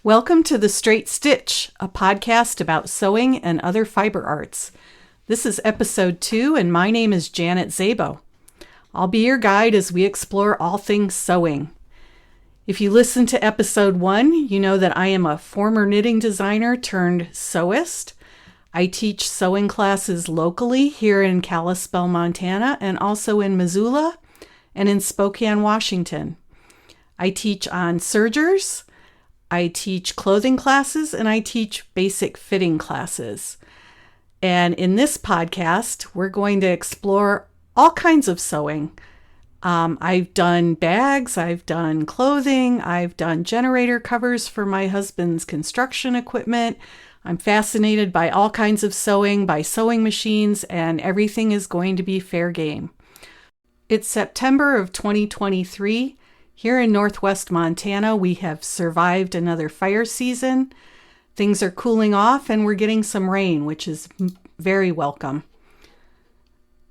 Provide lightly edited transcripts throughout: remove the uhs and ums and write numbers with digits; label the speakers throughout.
Speaker 1: Welcome to The Straight Stitch, a podcast about sewing and other fiber arts. This is episode 2, and my name is Janet Szabo. I'll be your guide as we explore all things sewing. If you listened to episode 1, you know that I am a former knitting designer turned sewist. I teach sewing classes locally here in Kalispell, Montana, and also in Missoula and in Spokane, Washington. I teach on sergers, I teach clothing classes, and I teach basic fitting classes. And in this podcast, we're going to explore all kinds of sewing. I've done bags, I've done clothing, I've done generator covers for my husband's construction equipment. I'm fascinated by all kinds of sewing, by sewing machines, and everything is going to be fair game. It's September of 2023. Here in Northwest Montana, we have survived another fire season. Things are cooling off and we're getting some rain, which is very welcome.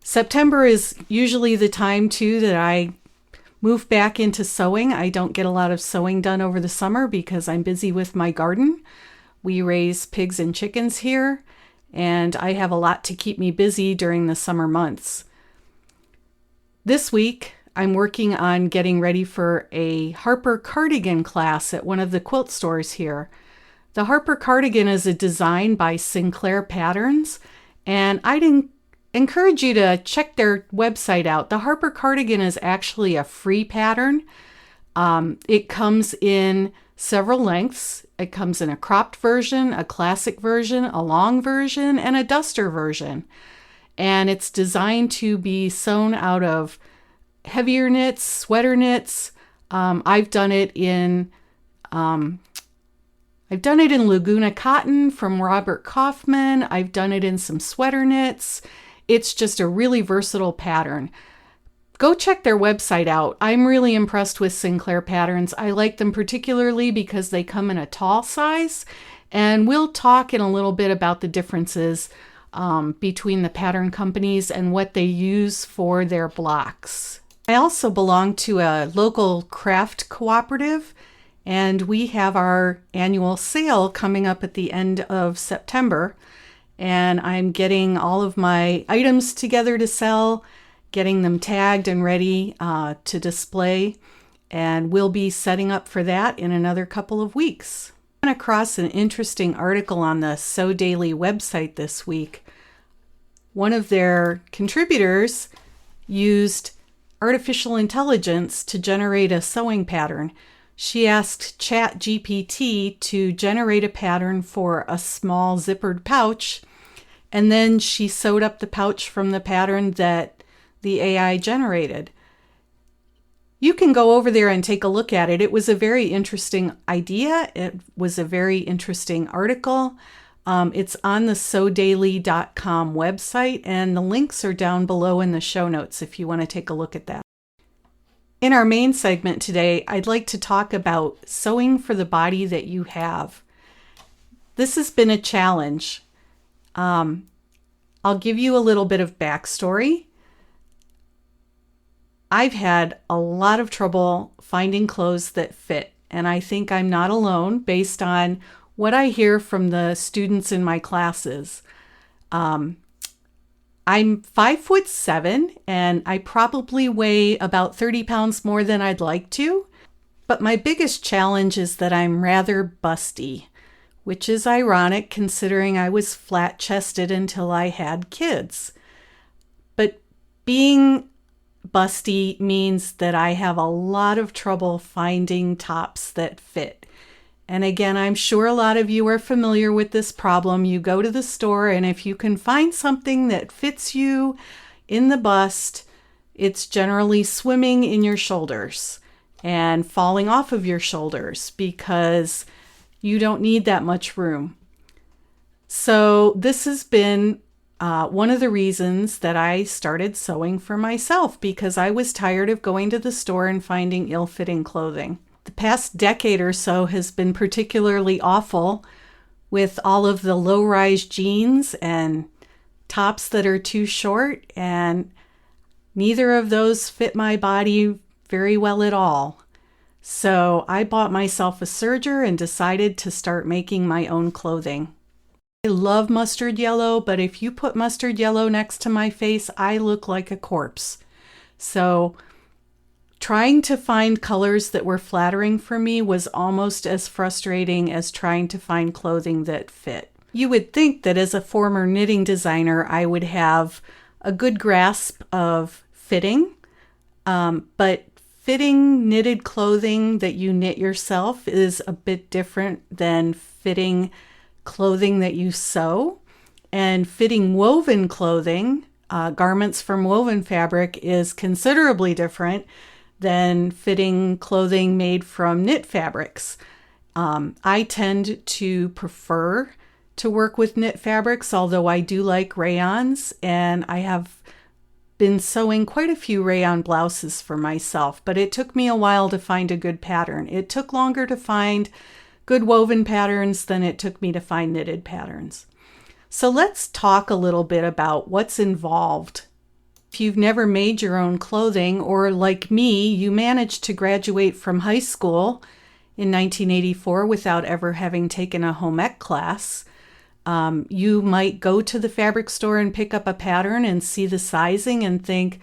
Speaker 1: September is usually the time, too, that I move back into sewing. I don't get a lot of sewing done over the summer because I'm busy with my garden. We raise pigs and chickens here, and I have a lot to keep me busy during the summer months. This week, I'm working on getting ready for a Harper cardigan class at one of the quilt stores here. The Harper cardigan is a design by Sinclair Patterns, and I'd encourage you to check their website out. The Harper cardigan is actually a free pattern. It comes in several lengths. It comes in a cropped version, a classic version, a long version, and a duster version. And it's designed to be sewn out of heavier knits, sweater knits. I've done it in Laguna cotton from Robert Kaufman. I've done it in some sweater knits. It's just a really versatile pattern. Go check their website out. I'm really impressed with Sinclair Patterns. I like them particularly because they come in a tall size, and we'll talk in a little bit about the differences between the pattern companies and what they use for their blocks. I also belong to a local craft cooperative, and we have our annual sale coming up at the end of September. And I'm getting all of my items together to sell, getting them tagged and ready to display, and we'll be setting up for that in another couple of weeks. I ran across an interesting article on the Sew Daily website this week. One of their contributors used artificial intelligence to generate a sewing pattern. She asked ChatGPT to generate a pattern for a small zippered pouch, and then she sewed up the pouch from the pattern that the AI generated. You can go over there and take a look at it. It was a very interesting idea. It was a very interesting article. It's on the sewdaily.com website, and the links are down below in the show notes if you want to take a look at that. In our main segment today, I'd like to talk about sewing for the body that you have. This has been a challenge. I'll give you a little bit of backstory. I've had a lot of trouble finding clothes that fit, and I think I'm not alone based on what I hear from the students in my classes. I'm 5'7", and I probably weigh about 30 pounds more than I'd like to, but my biggest challenge is that I'm rather busty, which is ironic considering I was flat-chested until I had kids. But being busty means that I have a lot of trouble finding tops that fit. And again, I'm sure a lot of you are familiar with this problem. You go to the store, and if you can find something that fits you in the bust, it's generally swimming in your shoulders and falling off of your shoulders because you don't need that much room. So this has been one of the reasons that I started sewing for myself, because I was tired of going to the store and finding ill-fitting clothing. The past decade or so has been particularly awful with all of the low-rise jeans and tops that are too short, and neither of those fit my body very well at all. So I bought myself a serger and decided to start making my own clothing. I love mustard yellow, but if you put mustard yellow next to my face, I look like a corpse. So trying to find colors that were flattering for me was almost as frustrating as trying to find clothing that fit. You would think that as a former knitting designer, I would have a good grasp of fitting, but fitting knitted clothing that you knit yourself is a bit different than fitting clothing that you sew. And fitting woven clothing, garments from woven fabric, is considerably different than fitting clothing made from knit fabrics. I tend to prefer to work with knit fabrics, although I do like rayons, and I have been sewing quite a few rayon blouses for myself, but it took me a while to find a good pattern. It took longer to find good woven patterns than it took me to find knitted patterns. So let's talk a little bit about what's involved. If you've never made your own clothing, or like me, you managed to graduate from high school in 1984 without ever having taken a home ec class, you might go to the fabric store and pick up a pattern and see the sizing and think,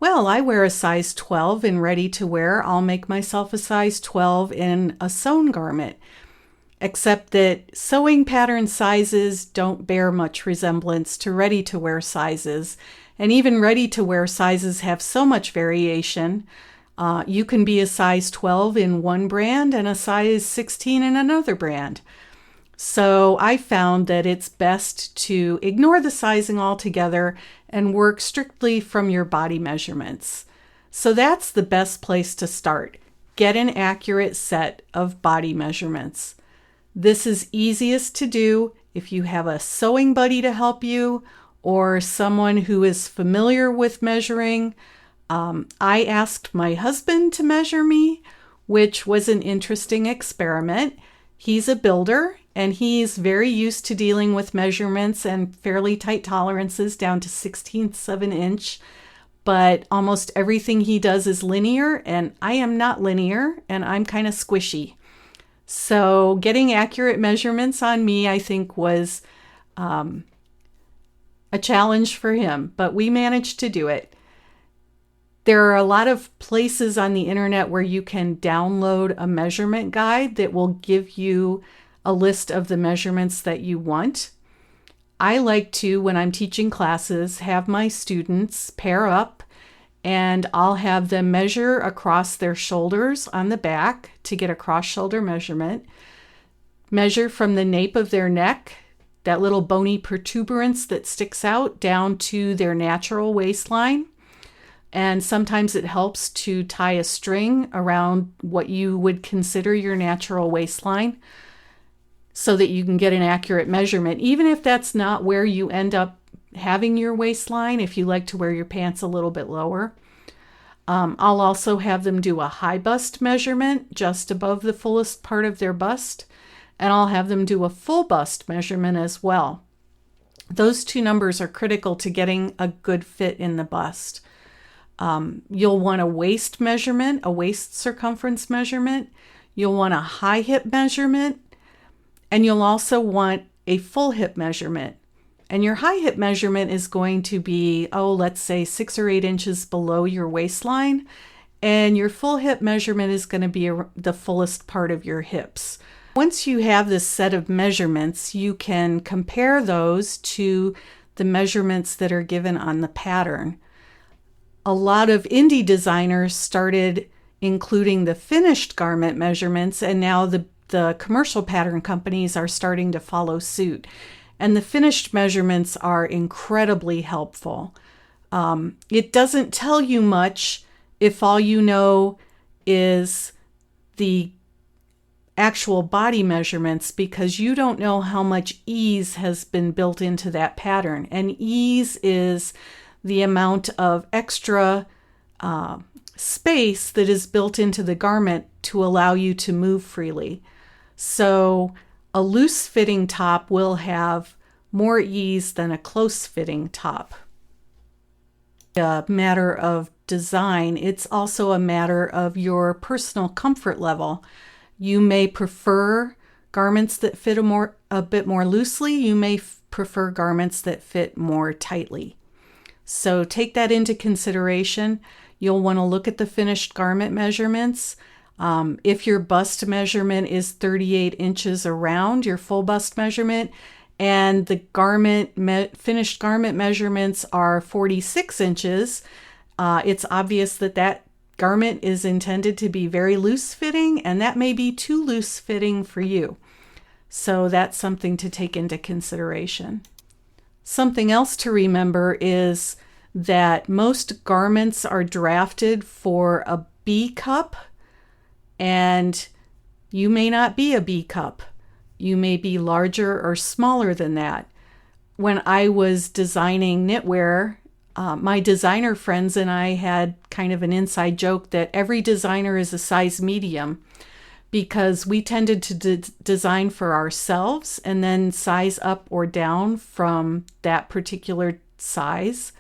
Speaker 1: well, I wear a size 12 in ready to wear. I'll make myself a size 12 in a sewn garment. Except that sewing pattern sizes don't bear much resemblance to ready to wear sizes. And even ready to wear sizes have so much variation. You can be a size 12 in one brand and a size 16 in another brand. So I found that it's best to ignore the sizing altogether and work strictly from your body measurements. So that's the best place to start. Get an accurate set of body measurements. This is easiest to do if you have a sewing buddy to help you or someone who is familiar with measuring. I asked my husband to measure me, which was an interesting experiment. He's a builder, and he's very used to dealing with measurements and fairly tight tolerances down to 1/16 of an inch. But almost everything he does is linear, and I am not linear, and I'm kind of squishy. So getting accurate measurements on me, I think, was a challenge for him, but we managed to do it. There are a lot of places on the internet where you can download a measurement guide that will give you a list of the measurements that you want. I like to, when I'm teaching classes, have my students pair up, and I'll have them measure across their shoulders on the back to get a cross-shoulder measurement, measure from the nape of their neck, that little bony protuberance that sticks out, down to their natural waistline. And sometimes it helps to tie a string around what you would consider your natural waistline so that you can get an accurate measurement, even if that's not where you end up having your waistline, if you like to wear your pants a little bit lower. I'll also have them do a high bust measurement just above the fullest part of their bust, and I'll have them do a full bust measurement as well. Those two numbers are critical to getting a good fit in the bust. You'll want a waist measurement, a waist circumference measurement. You'll want a high hip measurement, and you'll also want a full hip measurement. And your high hip measurement is going to be, let's say 6 or 8 inches below your waistline. And your full hip measurement is going to be the fullest part of your hips. Once you have this set of measurements, you can compare those to the measurements that are given on the pattern. A lot of indie designers started including the finished garment measurements, and now the commercial pattern companies are starting to follow suit. And the finished measurements are incredibly helpful. It doesn't tell you much if all you know is the actual body measurements, because you don't know how much ease has been built into that pattern. And ease is the amount of extra space that is built into the garment to allow you to move freely. So a loose fitting top will have more ease than a close fitting top. A matter of design. It's also a matter of your personal comfort level. You may prefer garments that fit a bit more loosely. You may prefer garments that fit more tightly. So take that into consideration. You'll want to look at the finished garment measurements. If your bust measurement is 38 inches around, your full bust measurement, and the finished garment measurements are 46 inches, it's obvious that that garment is intended to be very loose fitting, and that may be too loose fitting for you. So that's something to take into consideration. Something else to remember is that most garments are drafted for a B cup, and you may not be a B cup. You may be larger or smaller than that. When I was designing knitwear, my designer friends and I had kind of an inside joke that every designer is a size medium, because we tended to design for ourselves and then size up or down from that particular size.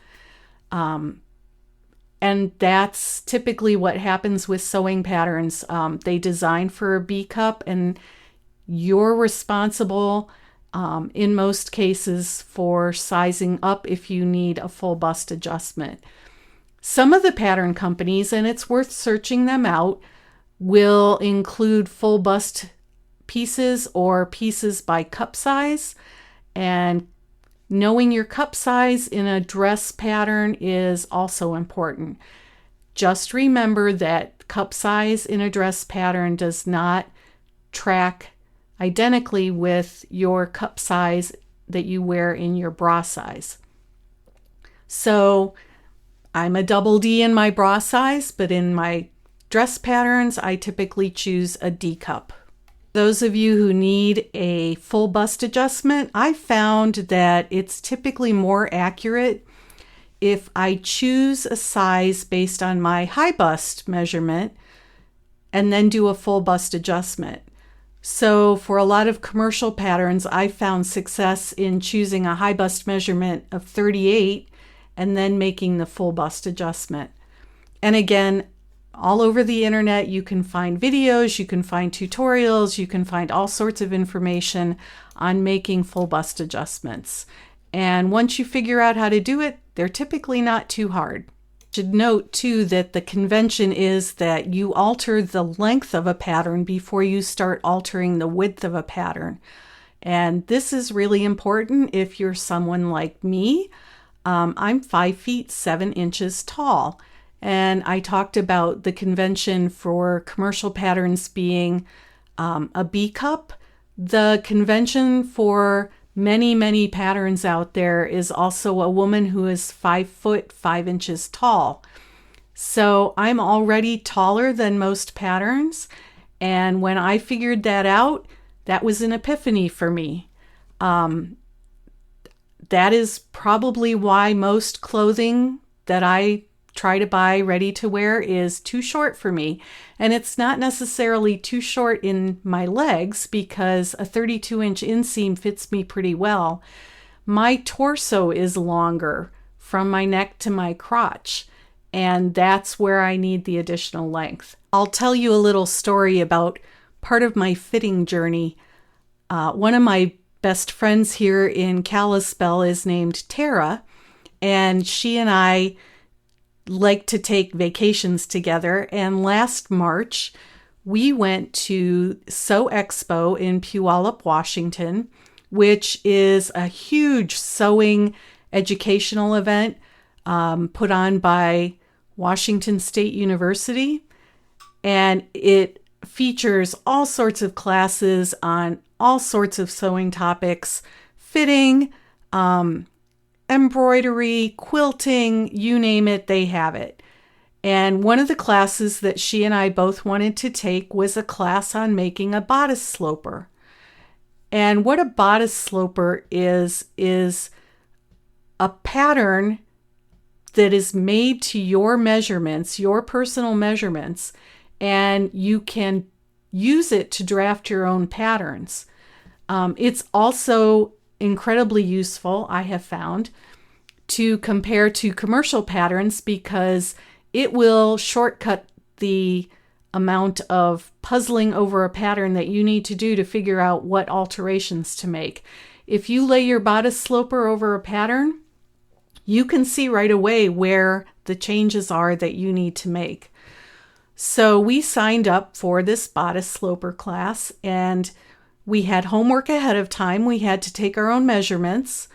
Speaker 1: And that's typically what happens with sewing patterns. They design for a B cup, and you're responsible in most cases for sizing up if you need a full bust adjustment. Some of the pattern companies, and it's worth searching them out, will include full bust pieces or pieces by cup size, and knowing your cup size in a dress pattern is also important. Just remember that cup size in a dress pattern does not track identically with your cup size that you wear in your bra size. So I'm a double D in my bra size, but in my dress patterns, I typically choose a D cup. Those of you who need a full bust adjustment, I found that it's typically more accurate if I choose a size based on my high bust measurement and then do a full bust adjustment. So for a lot of commercial patterns, I found success in choosing a high bust measurement of 38 and then making the full bust adjustment. And again, all over the internet, you can find videos, you can find tutorials, you can find all sorts of information on making full bust adjustments. And once you figure out how to do it, they're typically not too hard. Should note too that the convention is that you alter the length of a pattern before you start altering the width of a pattern. And this is really important if you're someone like me. I'm 5 feet 7 inches tall. And I talked about the convention for commercial patterns being a B cup. The convention for many patterns out there is also a woman who is 5 foot 5 inches tall. So I'm already taller than most patterns. And when I figured that out, that was an epiphany for me. That is probably why most clothing that I try to buy ready to wear is too short for me. And it's not necessarily too short in my legs, because a 32-inch inseam fits me pretty well. My torso is longer from my neck to my crotch, and that's where I need the additional length. I'll tell you a little story about part of my fitting journey. One of my best friends here in Kalispell is named Tara, and she and I like to take vacations together. And last March, we went to Sew Expo in Puyallup, Washington, which is a huge sewing educational event put on by Washington State University. And it features all sorts of classes on all sorts of sewing topics, fitting, embroidery, quilting, you name it, they have it. And one of the classes that she and I both wanted to take was a class on making a bodice sloper. And what a bodice sloper is a pattern that is made to your measurements, your personal measurements, and you can use it to draft your own patterns. It's also incredibly useful, I have found, to compare to commercial patterns, because it will shortcut the amount of puzzling over a pattern that you need to do to figure out what alterations to make. If you lay your bodice sloper over a pattern, you can see right away where the changes are that you need to make. So we signed up for this bodice sloper class, and we had homework ahead of time. We had to take our own measurements.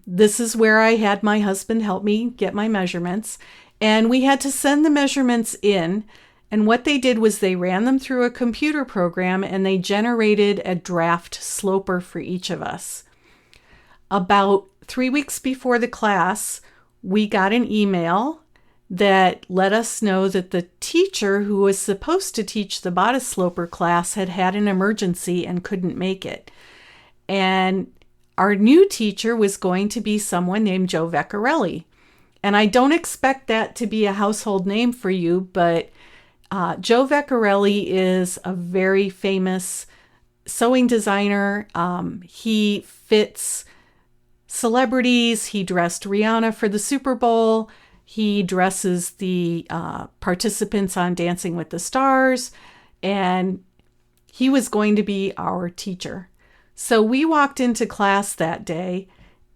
Speaker 1: This is where I had my husband help me get my measurements, and we had to send the measurements in. And what they did was they ran them through a computer program, and they generated a draft sloper for each of us. About 3 weeks before the class, we got an email that let us know that the teacher who was supposed to teach the bodice sloper class had had an emergency and couldn't make it. And our new teacher was going to be someone named Joe Vecchiarelli. And I don't expect that to be a household name for you, but Joe Vecchiarelli is a very famous sewing designer. He fits celebrities. He dressed Rihanna for the Super Bowl. He dresses the participants on Dancing with the Stars. And he was going to be our teacher. So we walked into class that day,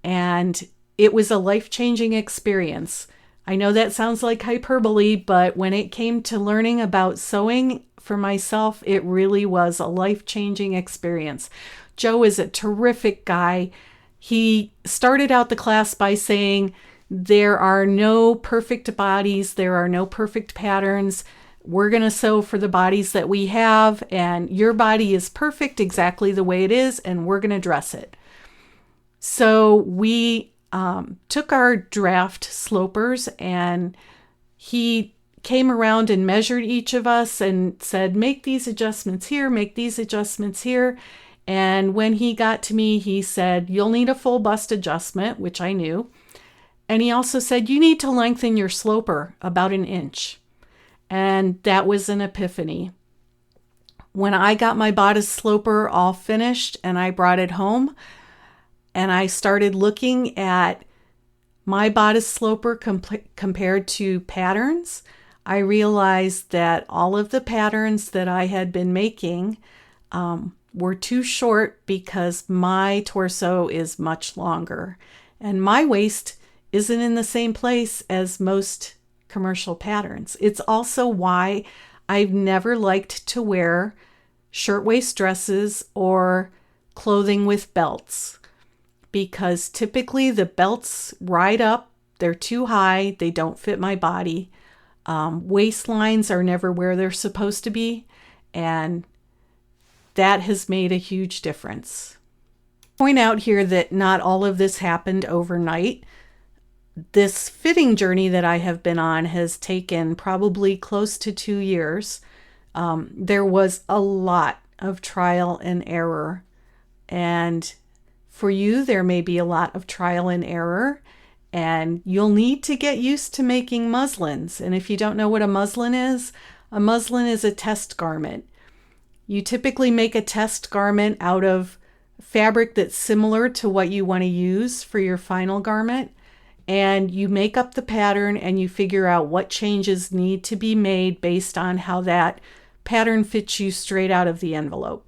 Speaker 1: and it was a life-changing experience. I know that sounds like hyperbole, but when it came to learning about sewing for myself, it really was a life-changing experience. Joe is a terrific guy. He started out the class by saying, there are no perfect bodies, there are no perfect patterns. We're going to sew for the bodies that we have, and your body is perfect exactly the way it is, and we're going to dress it. So we took our draft slopers, and he came around and measured each of us and said, make these adjustments here, make these adjustments here. And when he got to me, he said, you'll need a full bust adjustment, which I knew. And he also said, you need to lengthen your sloper about 1 inch. And that was an epiphany. When I got my bodice sloper all finished and I brought it home, and I started looking at my bodice sloper compared to patterns, I realized that all of the patterns that I had been making were too short because my torso is much longer. And my waist isn't in the same place as most commercial patterns. It's also why I've never liked to wear shirtwaist dresses or clothing with belts, because typically the belts ride up, they're too high, they don't fit my body. Waistlines are never where they're supposed to be, and that has made a huge difference. Point out here that not all of this happened overnight. This fitting journey that I have been on has taken probably close to 2 years. There was a lot of trial and error, and for you, there may be a lot of trial and error, and you'll need to get used to making muslins. And if you don't know what a muslin is a test garment. You typically make a test garment out of fabric that's similar to what you want to use for your final garment, and you make up the pattern and you figure out what changes need to be made based on how that pattern fits you straight out of the envelope.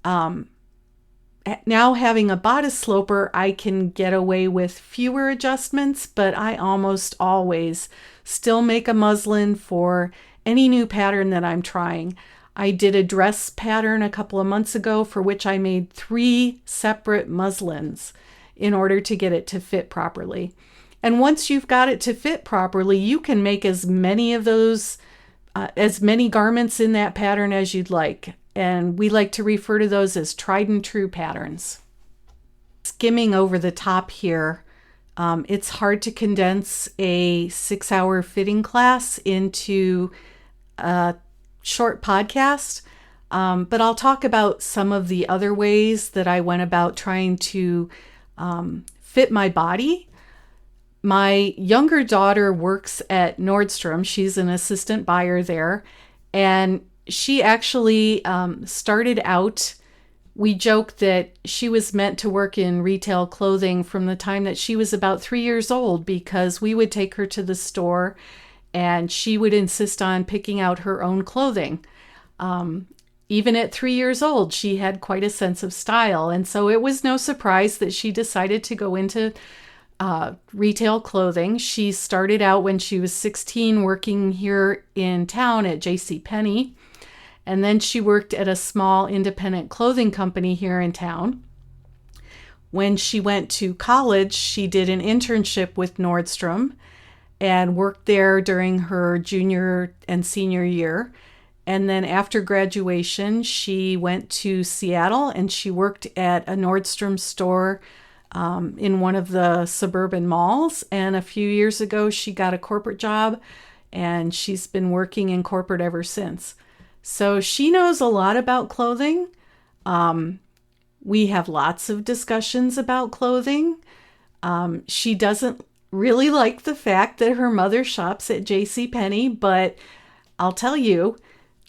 Speaker 1: Now having a bodice sloper, I can get away with fewer adjustments, but I almost always still make a muslin for any new pattern that I'm trying. I did a dress pattern a couple of months ago for which I made 3 separate muslins in order to get it to fit properly. And once you've got it to fit properly, you can make as many of those, as many garments in that pattern as you'd like. And we like to refer to those as tried and true patterns. Skimming over the top here, it's hard to condense a 6-hour fitting class into a short podcast, but I'll talk about some of the other ways that I went about trying to fit my body. My younger daughter works at Nordstrom. She's an assistant buyer there, and she actually started out, we joke that she was meant to work in retail clothing from the time that she was about 3 years old, because we would take her to the store and she would insist on picking out her own clothing. Even at 3 years old, she had quite a sense of style. And so it was no surprise that she decided to go into retail clothing. She started out when she was 16 working here in town at J.C. Penney. And then she worked at a small independent clothing company here in town. When she went to college, she did an internship with Nordstrom and worked there during her junior and senior year. And then after graduation, she went to Seattle and she worked at a Nordstrom store in one of the suburban malls. And a few years ago, she got a corporate job and she's been working in corporate ever since. So she knows a lot about clothing. We have lots of discussions about clothing. She doesn't really like the fact that her mother shops at J.C. Penney, but I'll tell you,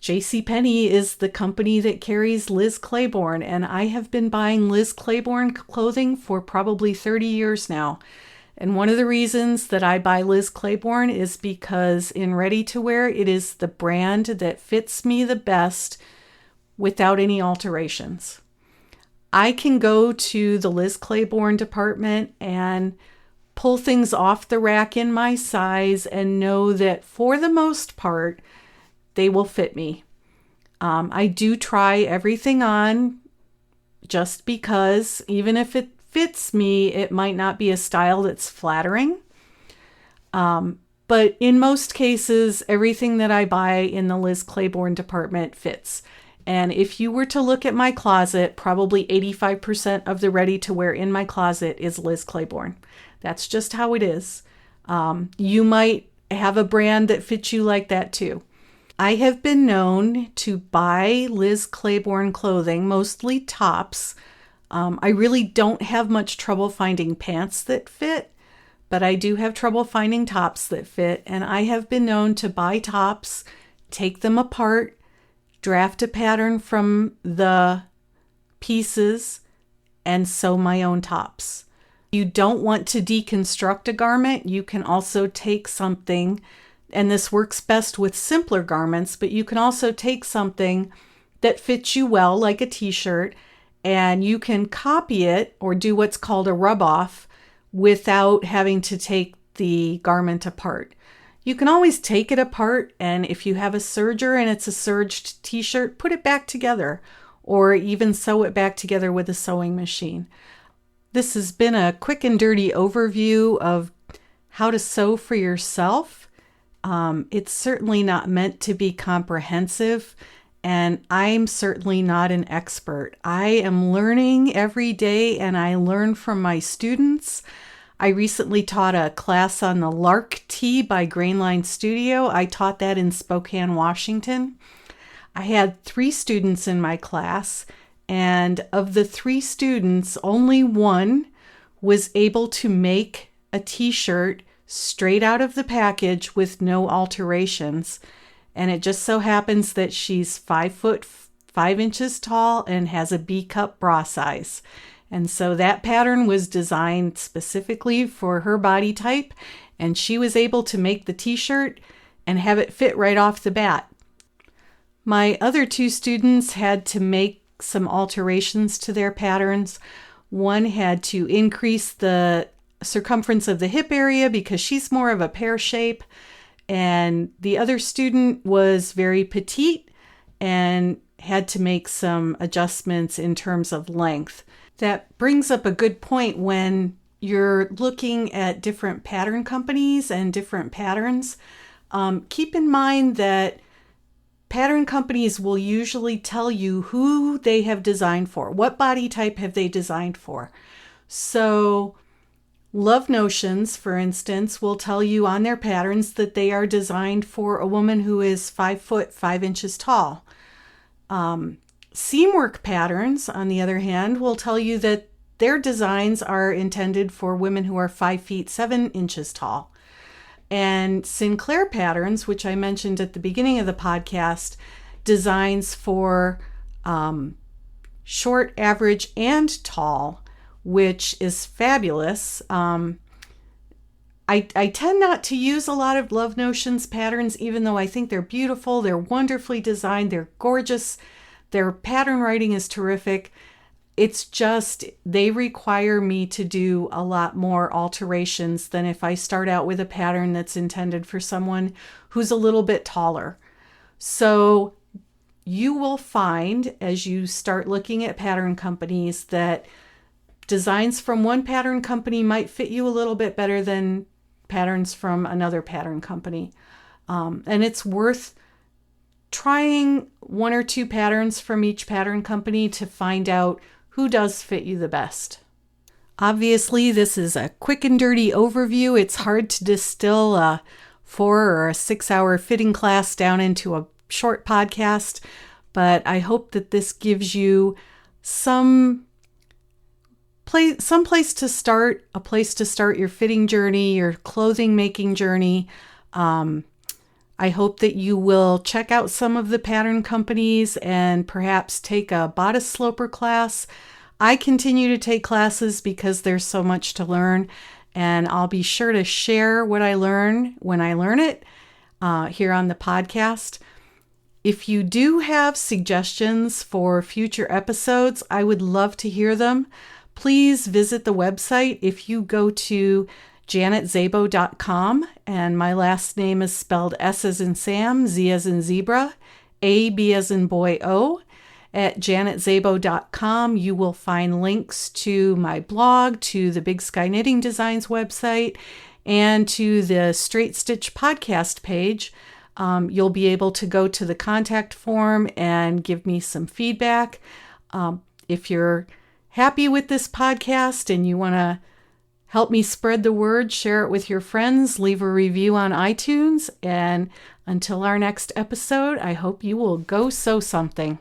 Speaker 1: J.C. Penney is the company that carries Liz Claiborne, and I have been buying Liz Claiborne clothing for probably 30 years now. And one of the reasons that I buy Liz Claiborne is because in ready-to-wear, it is the brand that fits me the best without any alterations. I can go to the Liz Claiborne department and pull things off the rack in my size and know that for the most part, they will fit me. I do try everything on just because even if it fits me, it might not be a style that's flattering. But in most cases, everything that I buy in the Liz Claiborne department fits. And if you were to look at my closet, probably 85% of the ready-to-wear in my closet is Liz Claiborne. That's just how it is. You might have a brand that fits you like that too. I have been known to buy Liz Claiborne clothing, mostly tops. I really don't have much trouble finding pants that fit, but I do have trouble finding tops that fit. And I have been known to buy tops, take them apart, draft a pattern from the pieces, and sew my own tops. You don't want to deconstruct a garment. You can also take something, and this works best with simpler garments, but you can also take something that fits you well, like a t-shirt, and you can copy it or do what's called a rub-off without having to take the garment apart. You can always take it apart, and if you have a serger and it's a serged t-shirt, put it back together, or even sew it back together with a sewing machine. This has been a quick and dirty overview of how to sew for yourself. It's certainly not meant to be comprehensive, and I'm certainly not an expert. I am learning every day, and I learn from my students. I recently taught a class on the Lark Tee by Grainline Studio. I taught that in Spokane, Washington. I had 3 students in my class, and of the 3 students, only one was able to make a t-shirt straight out of the package with no alterations. And it just so happens that she's 5 foot 5 inches tall and has a B-cup bra size. And so that pattern was designed specifically for her body type, and she was able to make the t-shirt and have it fit right off the bat. My other 2 students had to make some alterations to their patterns. One had to increase the circumference of the hip area because she's more of a pear shape, and the other student was very petite and had to make some adjustments in terms of length. That brings up a good point when you're looking at different pattern companies and different patterns. Keep in mind that pattern companies will usually tell you who they have designed for. What body type have they designed for? So Love Notions, for instance, will tell you on their patterns that they are designed for a woman who is 5 foot 5 inches tall. Seamwork patterns, on the other hand, will tell you that their designs are intended for women who are 5 feet 7 inches tall. And Sinclair Patterns, which I mentioned at the beginning of the podcast, designs for short, average, and tall, which is fabulous. I tend not to use a lot of Love Notions patterns, even though I think they're beautiful. They're wonderfully designed. They're gorgeous. Their pattern writing is terrific. It's just they require me to do a lot more alterations than if I start out with a pattern that's intended for someone who's a little bit taller. So you will find as you start looking at pattern companies that designs from one pattern company might fit you a little bit better than patterns from another pattern company. And it's worth trying one or two patterns from each pattern company to find out who does fit you the best. Obviously, this is a quick and dirty overview. It's hard to distill a 4 or a 6 hour fitting class down into a short podcast, but I hope that this gives you some place to start, a place to start your fitting journey, your clothing making journey. I hope that you will check out some of the pattern companies and perhaps take a bodice sloper class. I continue to take classes because there's so much to learn, and I'll be sure to share what I learn when I learn it here on the podcast. If you do have suggestions for future episodes, I would love to hear them. Please visit the website. If you go to janetzabo.com, and my last name is spelled S as in Sam, Z as in zebra, A, B as in boy, O. At janetzabo.com, you will find links to my blog, to the Big Sky Knitting Designs website, and to the Straight Stitch podcast page. You'll be able to go to the contact form and give me some feedback. If you're happy with this podcast and you want to help me spread the word, share it with your friends, leave a review on iTunes. And until our next episode, I hope you will go sew something.